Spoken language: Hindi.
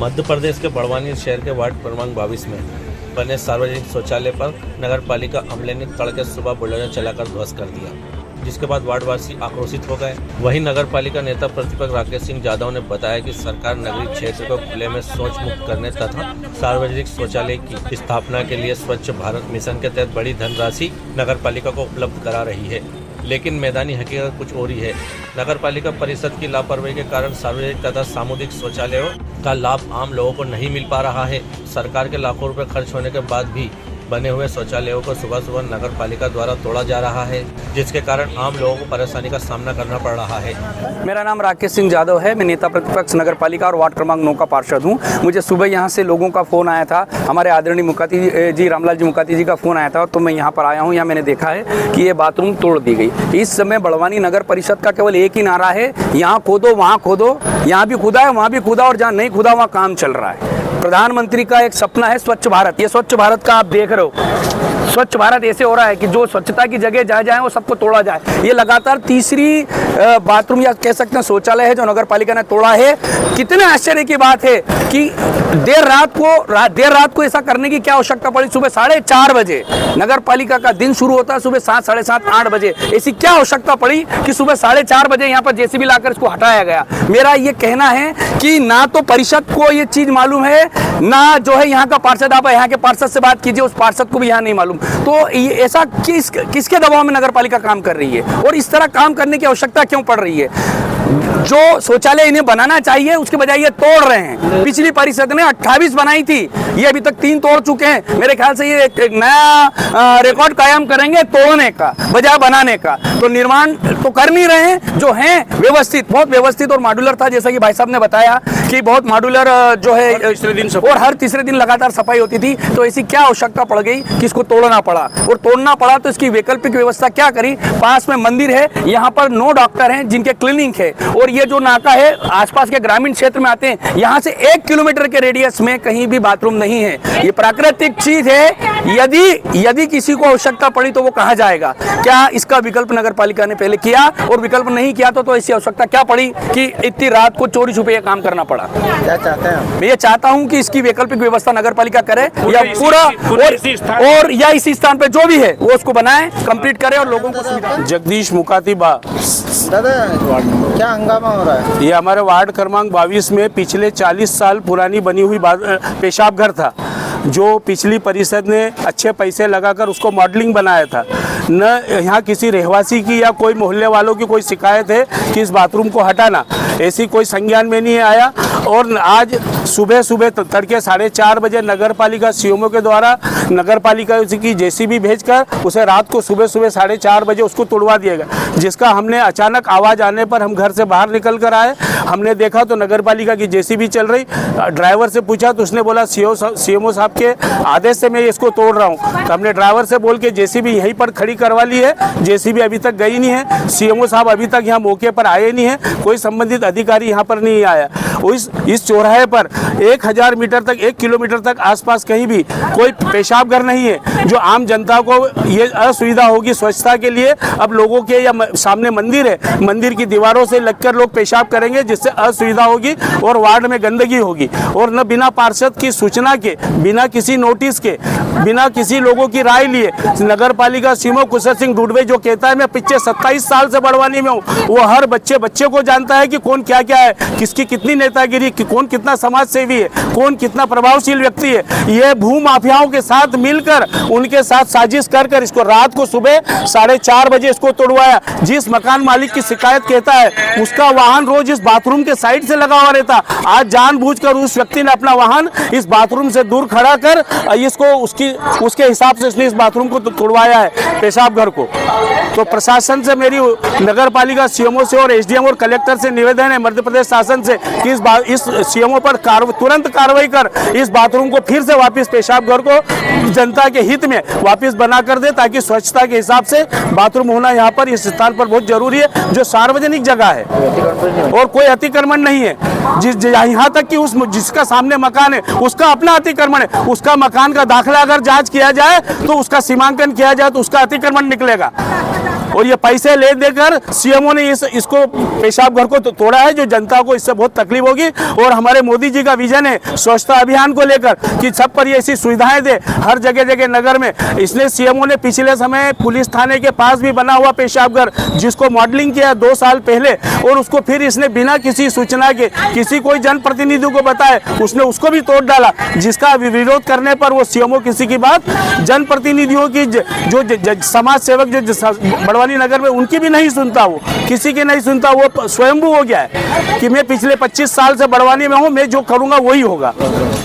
मध्य प्रदेश के बड़वानी शहर के वार्ड क्रमांक 22 में बने सार्वजनिक शौचालय पर नगर पालिका अमले ने तड़के सुबह बुलडोजर चलाकर ध्वस्त कर दिया, जिसके बाद वार्डवासी आक्रोशित हो गए। वहीं नगर पालिका नेता प्रतिपक्ष राकेश सिंह यादव ने बताया कि सरकार नगरीय क्षेत्र को खुले में शौच मुक्त करने तथा सार्वजनिक शौचालय की स्थापना के लिए स्वच्छ भारत मिशन के तहत बड़ी धनराशि नगर पालिका को उपलब्ध करा रही है, लेकिन मैदानी हकीकत कुछ और ही है। नगर पालिका परिषद की लापरवाही के कारण सार्वजनिक तथा सामुदायिक शौचालयों का लाभ आम लोगों को नहीं मिल पा रहा है। सरकार के लाखों रुपए खर्च होने के बाद भी बने हुए शौचालयों को सुबह सुबह नगर पालिका द्वारा तोड़ा जा रहा है, जिसके कारण आम लोगों को परेशानी का सामना करना पड़ रहा है। मेरा नाम राकेश सिंह यादव है। मैं नेता प्रतिपक्ष नगर पालिका और वार्ड क्रमांक 9 का पार्षद हूँ। मुझे सुबह यहाँ से लोगों का फ़ोन आया था, हमारे आदरणीय मुकाती जी रामलाल जी मुकाती जी का फ़ोन आया था, तो मैं यहाँ पर आया हूँ। यहाँ मैंने देखा है कि ये बाथरूम तोड़ दी गई। इस समय बड़वानी नगर परिषद का केवल एक ही नारा है, यहाँ खोदो वहाँ खोदो, यहाँ भी खुदा है वहाँ भी खुदा, और जहाँ नहीं खुदा वहाँ काम चल रहा है। प्रधानमंत्री का एक सपना है स्वच्छ भारत। ये स्वच्छ भारत का आप देख रहे हो, स्वच्छ भारत ऐसे हो रहा है कि जो स्वच्छता की जगह जहाँ जाए वो सबको तोड़ा जाए। ये लगातार तीसरी बाथरूम या कह सकते हैं शौचालय है जो नगर पालिका ने तोड़ा है। कितने आश्चर्य की बात है कि देर रात को ऐसा करने की क्या आवश्यकता पड़ी। सुबह 4:30 बजे नगर पालिका का दिन शुरू होता है, सुबह 7, 7:30, 8 बजे ऐसी क्या आवश्यकता पड़ी कि सुबह 4:30 बजे यहाँ पर जेसीबी लाकर इसको हटाया गया। मेरा ये कहना है कि ना तो परिषद को ये चीज मालूम है, ना जो है यहाँ का पार्षद, आप यहाँ के पार्षद से बात कीजिए, उस पार्षद को भी यहाँ नहीं मालूम। तो ऐसा किसके दबाव में नगर पालिका काम कर रही है और इस तरह काम करने की आवश्यकता क्यों पड़ रही है। जो शौचालय इन्हें बनाना चाहिए उसके बजाय ये तोड़ रहे हैं। पिछली परिषद ने 28 बनाई थी, ये अभी तक 3 तोड़ चुके हैं। मेरे ख्याल से ये एक नया रिकॉर्ड कायम करेंगे तोड़ने का बजाय बनाने का। तो निर्माण तो कर नहीं रहे हैं, जो है व्यवस्थित, बहुत व्यवस्थित और मॉड्यूलर था, जैसा कि भाई साहब ने बताया कि बहुत मॉड्यूलर जो है और हर तीसरे दिन लगातार सफाई होती थी। तो ऐसी क्या आवश्यकता पड़ गई कि इसको तोड़ना पड़ा, और तोड़ना पड़ा तो इसकी वैकल्पिक व्यवस्था क्या करी। पास में मंदिर है, यहाँ पर 9 डॉक्टर हैं जिनके क्लिनिक है, और ये जो नाका है आसपास के ग्रामीण क्षेत्र में आते हैं, यहाँ से 1 किलोमीटर के रेडियस में कहीं भी बाथरूम नहीं है। ये प्राकृतिक चीज है, यदि किसी को आवश्यकता पड़ी तो वो कहाँ जाएगा। क्या इसका विकल्प नगर पालिका ने पहले किया, और विकल्प नहीं किया तो ऐसी आवश्यकता क्या पड़ी कि इतनी रात को चोरी छुपे काम करना पड़ा। क्या चाहते हैं? मैं ये चाहता हूँ कि इसकी वैकल्पिक व्यवस्था नगर पालिका करे, या पूरा और या इसी स्थान पे जो भी है वो उसको बनाए, कंप्लीट करे और लोगों को सुविधा। जगदीश मुकाती बा दादा, क्या हंगामा हो रहा है? ये हमारे वार्ड क्रमांक 22 में पिछले 40 साल पुरानी बनी हुई पेशाब घर था, जो पिछली परिषद ने अच्छे पैसे लगाकर उसको मॉडलिंग बनाया था। न यहाँ किसी रहवासी की या कोई मोहल्ले वालों की कोई शिकायत है कि इस बाथरूम को हटाना, ऐसी कोई संज्ञान में नहीं आया। और आज सुबह तड़के 4:30 बजे नगर पालिका सीएमओ के द्वारा नगर पालिका की जेसीबी भेजकर उसे रात को सुबह 4:30 बजे उसको तोड़वा दिया गया, जिसका हमने अचानक आवाज़ आने पर हम घर से बाहर निकल कर आए। हमने देखा तो नगर पालिका की जेसीबी चल रही। ड्राइवर से पूछा तो उसने बोला सीएमओ साहब के आदेश से मैं इसको तोड़ रहा हूँ। तो हमने ड्राइवर से बोल के जेसीबी यहीं पर खड़ी करवा ली है। जेसीबी अभी तक गई नहीं है, सीएमओ साहब अभी तक यहाँ मौके पर आए नहीं है, कोई संबंधित अधिकारी यहाँ पर नहीं आया। इस चौराहे पर 1000 मीटर तक, 1 किलोमीटर तक आसपास कहीं भी कोई पेशाब घर नहीं है, जो आम जनता को ये असुविधा होगी स्वच्छता के लिए। अब लोगों के या सामने मंदिर है, मंदिर की दीवारों से लगकर लोग पेशाब करेंगे, जिससे असुविधा होगी और वार्ड में गंदगी होगी। और न बिना पार्षद की सूचना के, बिना किसी नोटिस के, बिना किसी लोगों की राय लिए नगर पालिका सीएमओ कुशल सिंह डुडवे जो कहता है मैं पिछले 27 साल से बड़वानी में हूँ, वो हर बच्चे को जानता है कि कौन क्या क्या है, किसकी कितनी नेतागिरी, कौन कितना समाज सेवी है, कौन कितना प्रभावशील व्यक्ति है। ये भू माफियाओं के साथ मिलकर उनके साथ साजिश कर इसको रात को सुबह 4:30 बजे इसको तोड़वाया। जिस मकान मालिक की शिकायत कहता है उसका वाहन रोज इस बाथरूम के साइड से लगा हुआ रहता, आज जानबूझकर उस व्यक्ति ने अपना वाहन इस बाथरूम से दूर खड़ा कर इसको उसके हिसाब से इसने इस बाथरूम को तोड़वाया है, पेशाब घर को। तो प्रशासन से मेरी नगर पालिका सीएमओ से और एसडीएम और कलेक्टर से निवेदन है, मध्य प्रदेश शासन से, कि इस सीएमओ पर तुरंत कार्रवाई कर इस बाथरूम को फिर से वापस पेशाब घर को जनता के हित में वापस बना कर दे, ताकि स्वच्छता के हिसाब से बाथरूम होना यहाँ पर इस स्थान पर बहुत जरूरी है, जो सार्वजनिक जगह है और कोई अतिक्रमण नहीं है। यहाँ तक कि जिसका सामने मकान है उसका अपना अतिक्रमण है, उसका मकान का दाखला अगर जांच किया जाए तो उसका सीमांकन किया जाए तो उसका अतिक्रमण निकलेगा। और ये पैसे ले देकर सीएमओ ने इसको पेशाब घर को तोड़ा है, जो जनता को इससे बहुत तकलीफ होगी। और हमारे मोदी जी का विजन है स्वच्छता अभियान को लेकर कि सब पर ये ऐसी सुविधाएं दे हर जगह जगह नगर में। इसलिए सीएमओ ने पिछले समय पुलिस थाने के पास भी बना हुआ पेशाब घर जिसको मॉडलिंग किया 2 साल पहले, और उसको फिर इसने बिना किसी सूचना के किसी कोई जनप्रतिनिधि को बताए उसने उसको भी तोड़ डाला, जिसका विरोध करने पर वो सीएमओ किसी की बात जनप्रतिनिधियों की जो समाज सेवक जो बड़वानी नगर में उनकी भी नहीं सुनता, वो किसी की नहीं सुनता, वो स्वयंभू हो गया है कि मैं पिछले 25 साल से बड़वानी में हूँ, मैं जो करूँगा वही होगा।